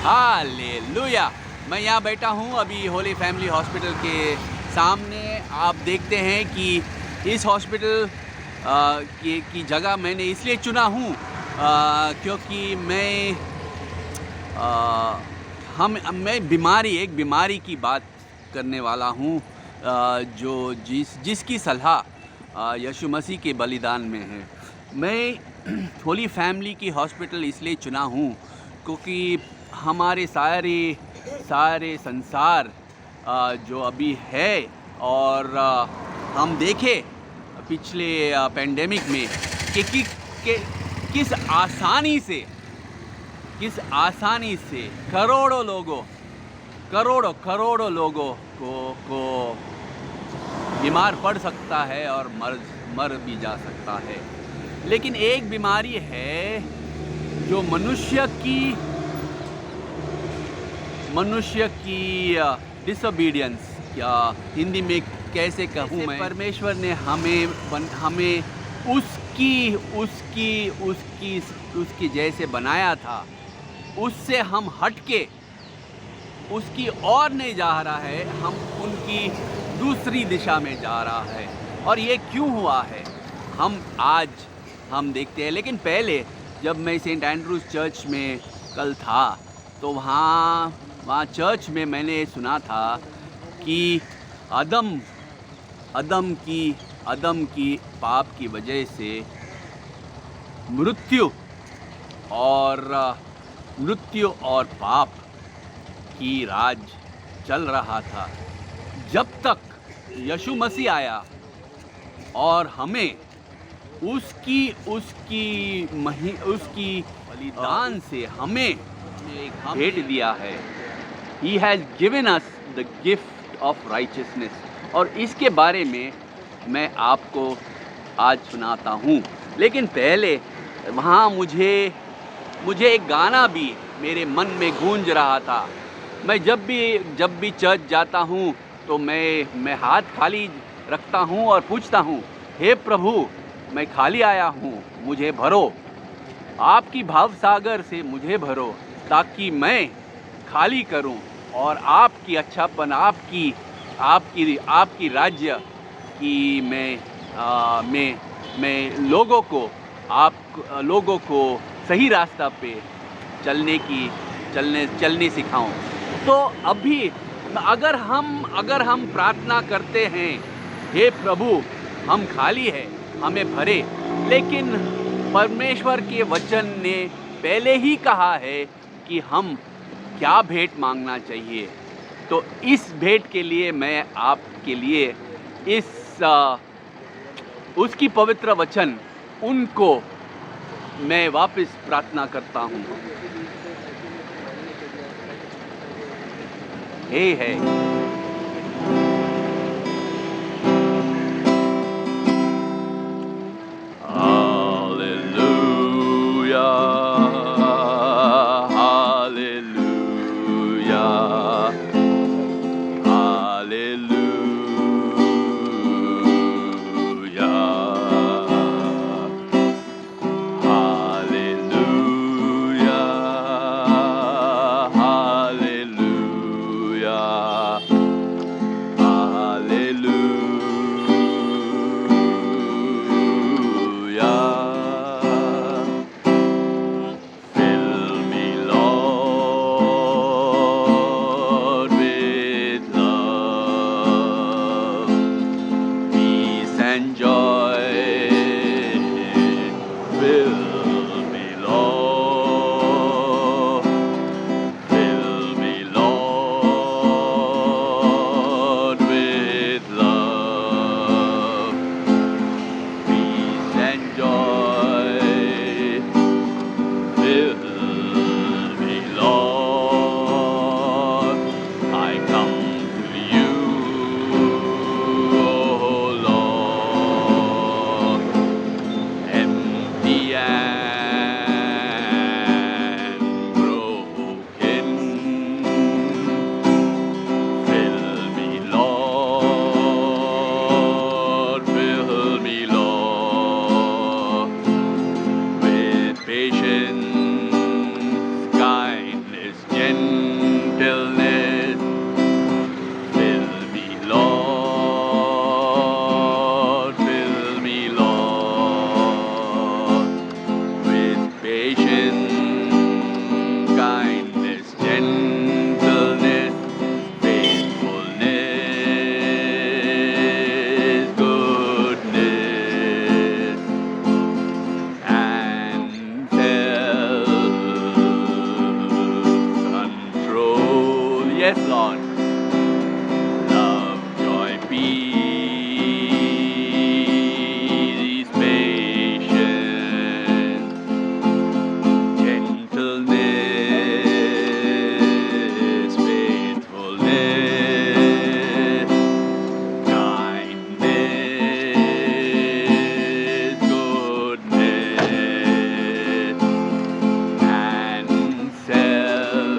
Hallelujah. मैं यहाँ बैठा हूँ अभी होली फैमिली हॉस्पिटल के सामने। आप देखते हैं कि इस हॉस्पिटल की जगह मैंने इसलिए चुना हूँ क्योंकि मैं एक बीमारी की बात करने वाला हूँ जो जिसकी सलाह यीशु मसीह के बलिदान में है। मैं होली फैमिली की हॉस्पिटल इसलिए चुना हूँ क्योंकि हमारे सारे संसार जो अभी है और हम देखें पिछले पेंडेमिक में कि किस आसानी से करोड़ों लोगों को बीमार पड़ सकता है और मर भी जा सकता है। लेकिन एक बीमारी है जो मनुष्य की डिसोबीडियंस, या हिंदी में कैसे कहूँ मैं, परमेश्वर ने हमें उसकी जैसे बनाया था, उससे हम हटके उसकी और नहीं जा रहा है, हम उनकी दूसरी दिशा में जा रहा है। और ये क्यों हुआ है हम देखते हैं। लेकिन पहले जब मैं सेंट एंड्रूज चर्च में कल था तो वहाँ चर्च में मैंने सुना था कि अदम की पाप की वजह से मृत्यु और पाप की राज चल रहा था, जब तक यीशु मसीह आया और हमें उसकी बलिदान से हमें एक भेंट दिया है। He has given us the gift of righteousness। और इसके बारे में मैं आपको आज सुनाता हूँ। लेकिन पहले वहाँ मुझे एक गाना भी मेरे मन में गूंज रहा था। मैं जब भी चर्च जाता हूँ तो मैं हाथ खाली रखता हूँ और पूछता हूँ, हे प्रभु, मैं खाली आया हूँ, मुझे भरो, आपकी भाव सागर से मुझे भरो, ताकि मैं खाली करूँ और आपकी अच्छापन, आपकी राज्य की मैं लोगों को सही रास्ता पे चलने सिखाऊं। तो अभी अगर हम प्रार्थना करते हैं, हे प्रभु, हम खाली है, हमें भरे, लेकिन परमेश्वर के वचन ने पहले ही कहा है कि हम क्या भेंट मांगना चाहिए। तो इस भेंट के लिए मैं आपके लिए उसकी पवित्र वचन उनको मैं वापस प्रार्थना करता हूँ। हे है kindness, gentleness, faithfulness, goodness, and self-control. Yes, Lord. Love, joy, peace, patience, gentleness, faithfulness, kindness, goodness, and self-control.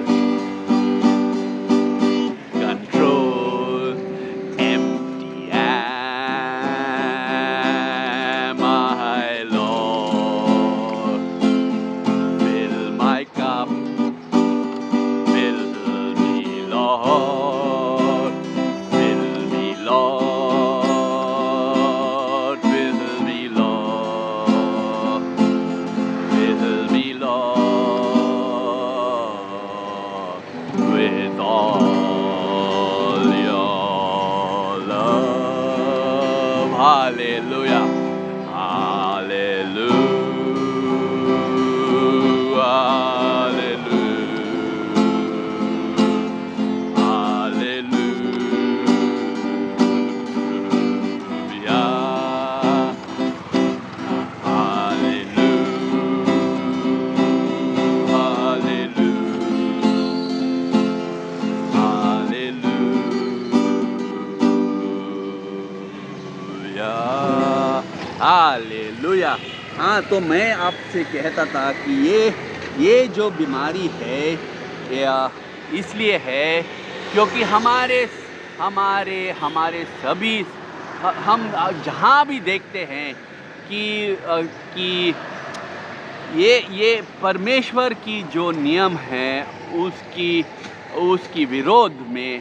Empty am I, Lord. Fill my cup, fill me, Lord. Fill me, Lord. Fill me, Lord. Fill me, Lord, with all your love. Hallelujah. Hallelujah. Hallelujah. Hallelujah. हाँ, तो मैं आपसे कहता था कि ये जो बीमारी है इसलिए है क्योंकि हमारे सभी हम जहाँ भी देखते हैं कि ये परमेश्वर की जो नियम है उसकी विरोध में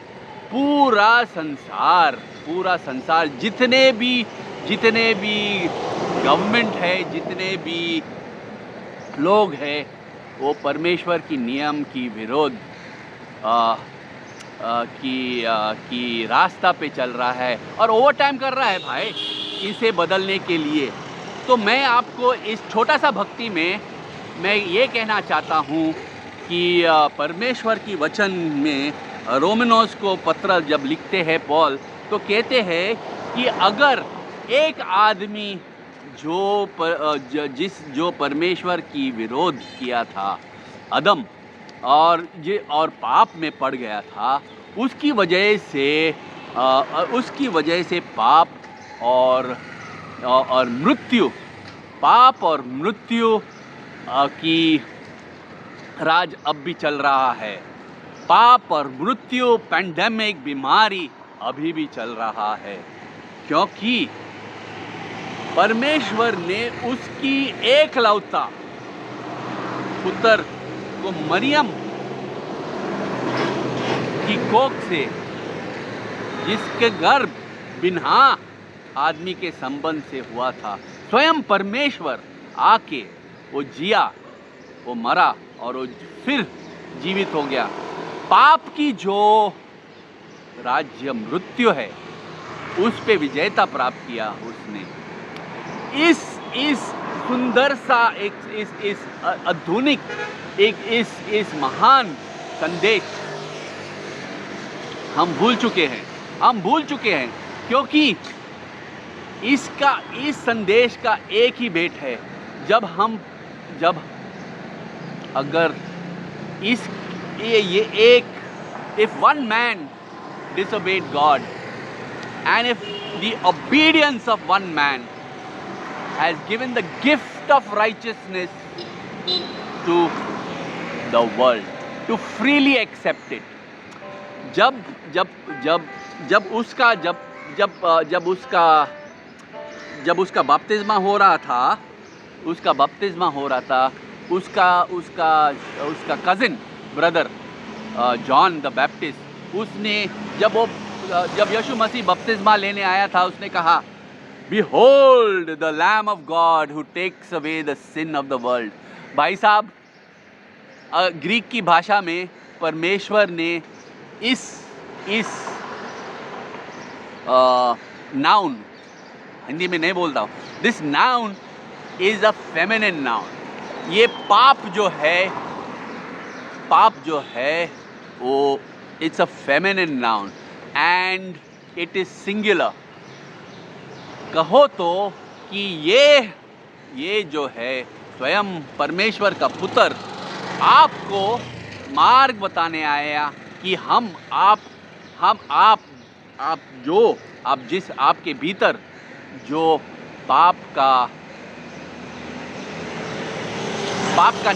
पूरा संसार जितने भी गवर्नमेंट है, जितने भी लोग हैं, वो परमेश्वर की नियम की विरोध की रास्ता पे चल रहा है और ओवर टाइम कर रहा है भाई इसे बदलने के लिए। तो मैं आपको इस छोटा सा भक्ति में मैं ये कहना चाहता हूँ कि परमेश्वर की वचन में रोमनोस को पत्र जब लिखते हैं पॉल, तो कहते हैं कि अगर एक आदमी जो परमेश्वर की विरोध किया था, आदम, और पाप में पड़ गया था, उसकी वजह से पाप और मृत्यु की राज अब भी चल रहा है। पाप और मृत्यु, पैंडेमिक, बीमारी अभी भी चल रहा है, क्योंकि परमेश्वर ने उसकी एकलौता पुत्र को मरियम की कोख से, जिसके गर्भ बिना आदमी के संबंध से हुआ था, स्वयं परमेश्वर आके वो जिया, वो मरा और वो फिर जीवित हो गया। पाप की जो राज्य मृत्यु है उस पे विजेता प्राप्त किया उसने। इस सुंदर सा इस आधुनिक इस महान संदेश हम भूल चुके हैं क्योंकि इस संदेश का एक ही भेंट है। अगर if one man disobeyed God, and if the obedience of one man has given the gift of righteousness to the world to freely accept it, जब उसका बपतिस्मा हो रहा था, उसका cousin brother John the Baptist, उसने जब यीशु मसीह बपतिस्मा लेने आया था, उसने कहा, Behold the Lamb of God who takes away the sin of the world. भाई साहब, ग्रीक की भाषा में परमेश्वर ने इस नाउन, हिंदी में नहीं बोलता हूँ, this noun is a feminine noun. ये पाप जो है वो it's a feminine noun and it is singular. कहो तो कि ये जो है स्वयं परमेश्वर का पुत्र आपको मार्ग बताने आया कि आपके भीतर जो पाप का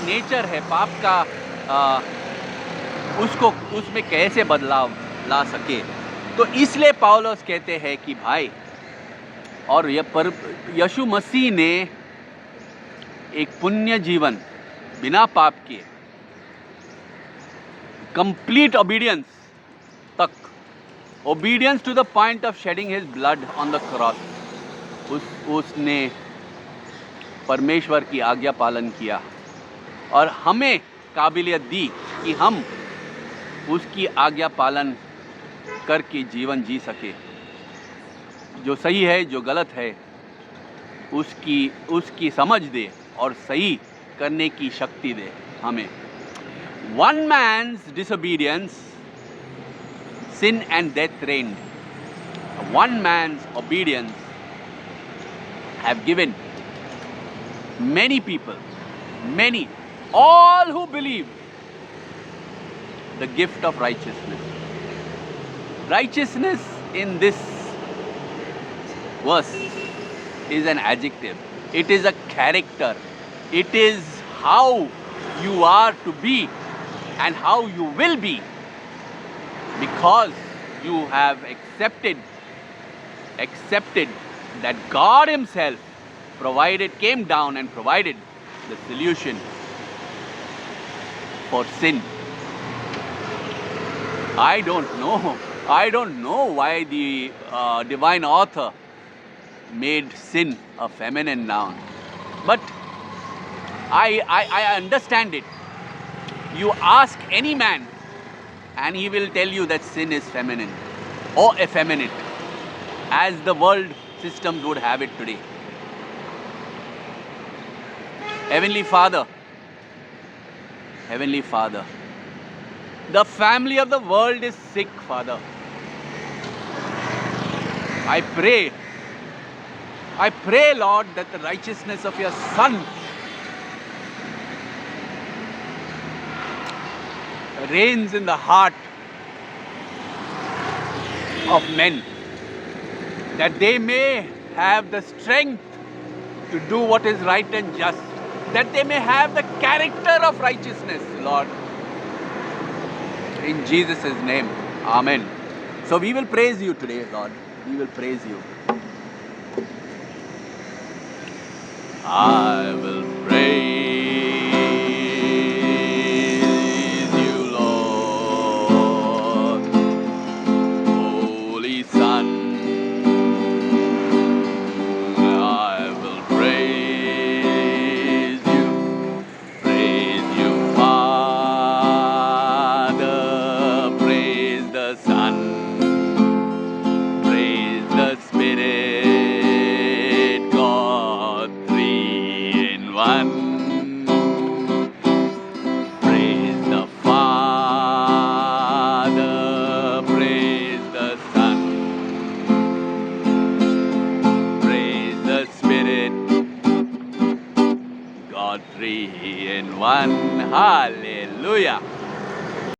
नेचर है, पाप का उसमें कैसे बदलाव ला सके। तो इसलिए पौलुस कहते हैं कि भाई, और यीशु मसीह ने एक पुण्य जीवन बिना पाप किए, कंप्लीट ओबीडियंस तक, obedience to the point of shedding his blood on the cross, उसने परमेश्वर की आज्ञा पालन किया और हमें काबिलियत दी कि हम उसकी आज्ञा पालन करके जीवन जी सके। जो सही है, जो गलत है, उसकी समझ दे और सही करने की शक्ति दे हमें। One man's disobedience, sin and death reigned. One man's obedience have given many people, all who believe, the gift of righteousness. Righteousness in this verse is an adjective. It is a character. It is how you are to be and how you will be, because you have accepted that God himself came down and provided the solution for sin. I don't know why the divine author made sin a feminine noun, but I understand it. You ask any man and he will tell you that sin is feminine or effeminate, as the world systems would have it today. Heavenly Father, the family of the world is sick, Father. I pray, Lord, that the righteousness of your Son reigns in the heart of men, that they may have the strength to do what is right and just, that they may have the character of righteousness, Lord. In Jesus' name, Amen. So we will praise you today, Lord. We will praise you. I will praise you, Lord. Holy Son, I will praise you, Father, praise the Son, praise the Spirit, God three in one. Praise the Father, praise the Son, praise the Spirit, God three in one. Hallelujah.